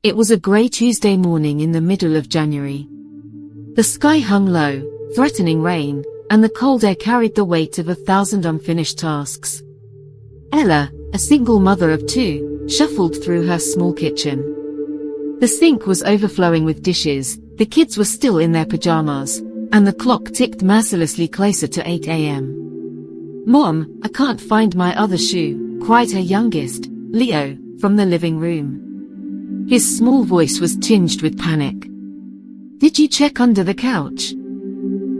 It was a grey Tuesday morning in the middle of January. The sky hung low, threatening rain, and the cold air carried the weight of 1,000 unfinished tasks. Ella, a single mother of 2, shuffled through her small kitchen. The sink was overflowing with dishes, the kids were still in their pajamas, and the clock ticked mercilessly closer to 8 a.m. "Mom, I can't find my other shoe," cried her youngest, Leo, from the living room. His small voice was tinged with panic. "Did you check under the couch?"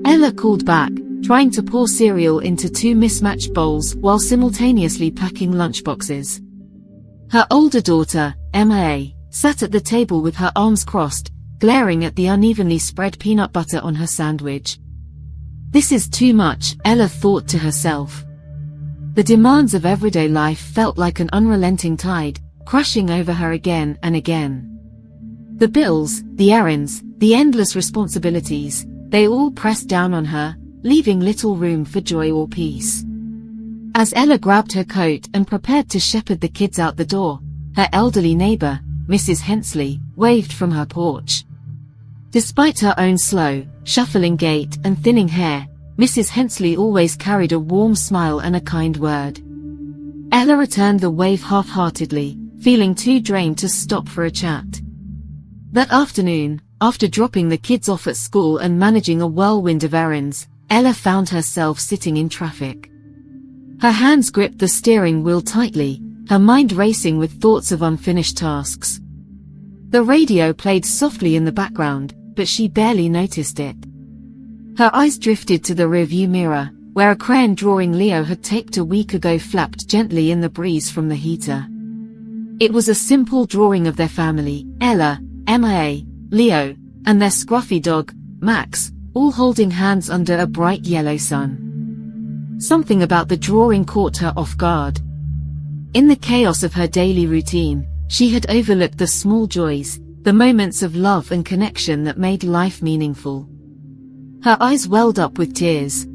Ella called back, trying to pour cereal into 2 mismatched bowls while simultaneously packing lunchboxes. Her older daughter, Emma, sat at the table with her arms crossed, glaring at the unevenly spread peanut butter on her sandwich. This is too much, Ella thought to herself. The demands of everyday life felt like an unrelenting tide, crashing over her again and again. The bills, the errands, the endless responsibilities, they all pressed down on her, leaving little room for joy or peace. As Ella grabbed her coat and prepared to shepherd the kids out the door, her elderly neighbor, Mrs. Hensley, waved from her porch. Despite her own slow, shuffling gait and thinning hair, Mrs. Hensley always carried a warm smile and a kind word. Ella returned the wave half-heartedly, feeling too drained to stop for a chat. That afternoon, after dropping the kids off at school and managing a whirlwind of errands, Ella found herself sitting in traffic. Her hands gripped the steering wheel tightly, her mind racing with thoughts of unfinished tasks. The radio played softly in the background, but she barely noticed it. Her eyes drifted to the rearview mirror, where a crayon drawing Leo had taped a week ago flapped gently in the breeze from the heater. It was a simple drawing of their family, Ella, Emma, Leo, and their scruffy dog, Max, all holding hands under a bright yellow sun. Something about the drawing caught her off guard. In the chaos of her daily routine, she had overlooked the small joys, the moments of love and connection that made life meaningful. Her eyes welled up with tears.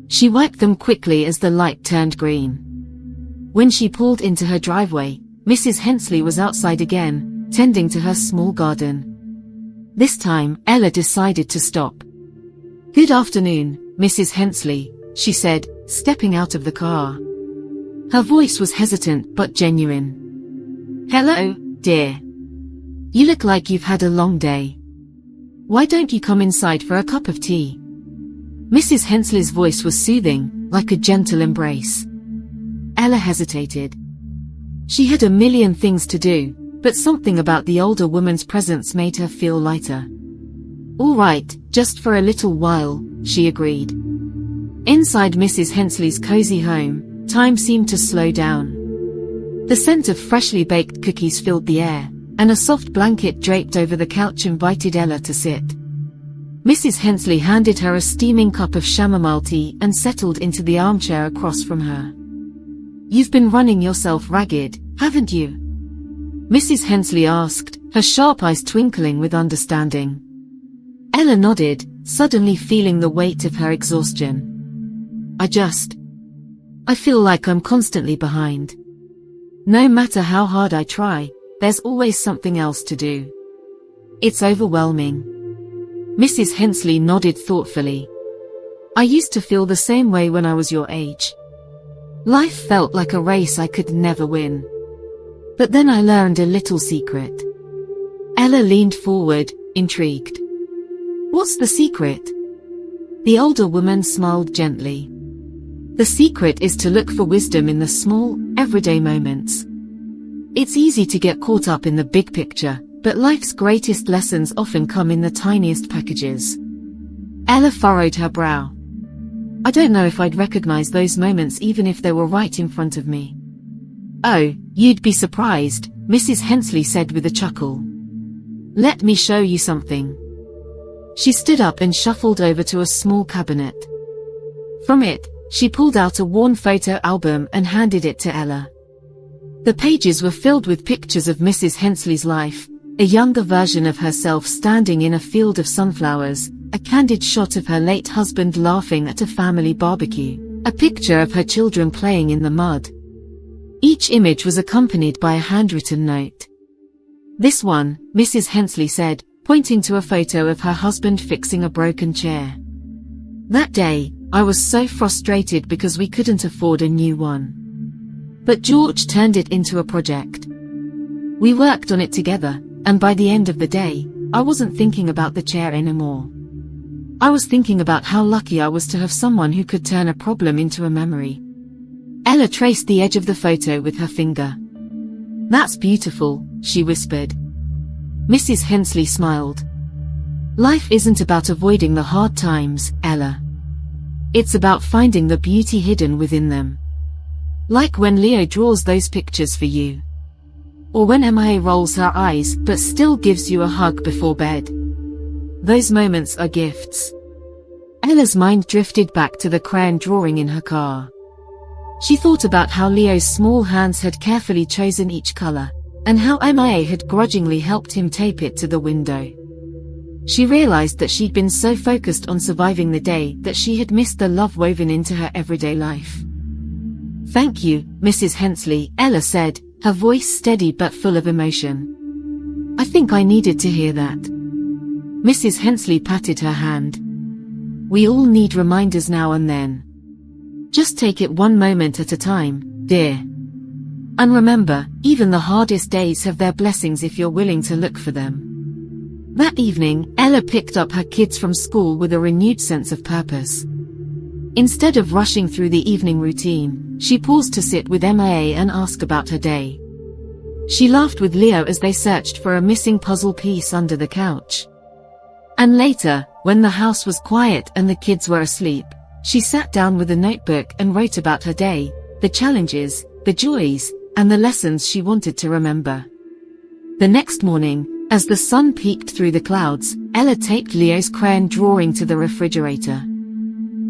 She wiped them quickly as the light turned green. When she pulled into her driveway, Mrs. Hensley was outside again, tending to her small garden. This time, Ella decided to stop. "Good afternoon, Mrs. Hensley," she said, stepping out of the car. Her voice was hesitant but genuine. "Hello, dear. You look like you've had a long day. Why don't you come inside for a cup of tea?" Mrs. Hensley's voice was soothing, like a gentle embrace. Ella hesitated. She had a million things to do, but something about the older woman's presence made her feel lighter. "All right, just for a little while," she agreed. Inside Mrs. Hensley's cozy home, time seemed to slow down. The scent of freshly baked cookies filled the air, and a soft blanket draped over the couch invited Ella to sit. Mrs. Hensley handed her a steaming cup of chamomile tea and settled into the armchair across from her. "You've been running yourself ragged, haven't you?" Mrs. Hensley asked, her sharp eyes twinkling with understanding. Ella nodded, suddenly feeling the weight of her exhaustion. I feel like I'm constantly behind. No matter how hard I try, there's always something else to do. It's overwhelming." Mrs. Hensley nodded thoughtfully. "I used to feel the same way when I was your age. Life felt like a race I could never win. But then I learned a little secret." Ella leaned forward, intrigued. "What's the secret?" The older woman smiled gently. "The secret is to look for wisdom in the small, everyday moments. It's easy to get caught up in the big picture, but life's greatest lessons often come in the tiniest packages." Ella furrowed her brow. "I don't know if I'd recognize those moments even if they were right in front of me." "Oh, you'd be surprised," Mrs. Hensley said with a chuckle. "Let me show you something." She stood up and shuffled over to a small cabinet. From it, she pulled out a worn photo album and handed it to Ella. The pages were filled with pictures of Mrs. Hensley's life, a younger version of herself standing in a field of sunflowers, a candid shot of her late husband laughing at a family barbecue, a picture of her children playing in the mud. Each image was accompanied by a handwritten note. This one, Mrs. Hensley said, pointing to a photo of her husband fixing a broken chair. That day, I was so frustrated because we couldn't afford a new one. But George turned it into a project. We worked on it together, and by the end of the day, I wasn't thinking about the chair anymore. I was thinking about how lucky I was to have someone who could turn a problem into a memory. Ella traced the edge of the photo with her finger. That's beautiful, she whispered. Mrs. Hensley smiled. Life isn't about avoiding the hard times, Ella. It's about finding the beauty hidden within them. Like when Leo draws those pictures for you. Or when MIA rolls her eyes but still gives you a hug before bed. Those moments are gifts. Ella's mind drifted back to the crayon drawing in her car. She thought about how Leo's small hands had carefully chosen each color, and how MIA had grudgingly helped him tape it to the window. She realized that she'd been so focused on surviving the day that she had missed the love woven into her everyday life. Thank you, Mrs. Hensley, Ella said, her voice steady but full of emotion. I think I needed to hear that. Mrs. Hensley patted her hand. We all need reminders now and then. Just take it one moment at a time, dear. And remember, even the hardest days have their blessings if you're willing to look for them. That evening, Ella picked up her kids from school with a renewed sense of purpose. Instead of rushing through the evening routine, she paused to sit with MIA and ask about her day. She laughed with Leo as they searched for a missing puzzle piece under the couch. And later, when the house was quiet and the kids were asleep, she sat down with a notebook and wrote about her day, the challenges, the joys, and the lessons she wanted to remember. The next morning, as the sun peeked through the clouds, Ella taped Leo's crayon drawing to the refrigerator.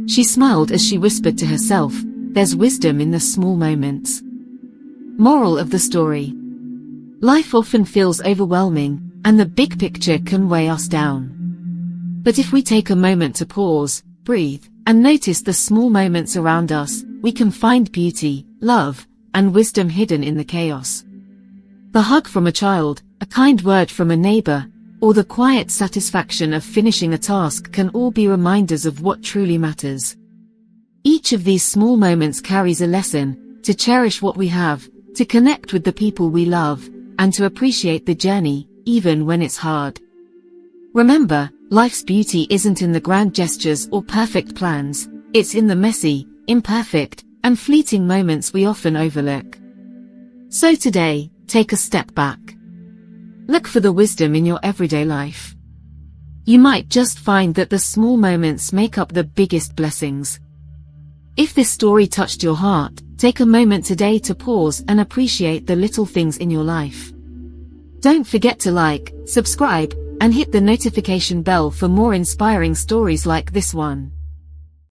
She smiled as she whispered to herself, there's wisdom in the small moments. Moral of the story. Life often feels overwhelming, and the big picture can weigh us down. But if we take a moment to pause, breathe, and notice the small moments around us, we can find beauty, love, and wisdom hidden in the chaos. The hug from a child, a kind word from a neighbor, or the quiet satisfaction of finishing a task can all be reminders of what truly matters. Each of these small moments carries a lesson: to cherish what we have, to connect with the people we love, and to appreciate the journey, even when it's hard. Remember, life's beauty isn't in the grand gestures or perfect plans, it's in the messy, imperfect, and fleeting moments we often overlook. So today, take a step back. Look for the wisdom in your everyday life. You might just find that the small moments make up the biggest blessings. If this story touched your heart, take a moment today to pause and appreciate the little things in your life. Don't forget to like, subscribe, and hit the notification bell for more inspiring stories like this one.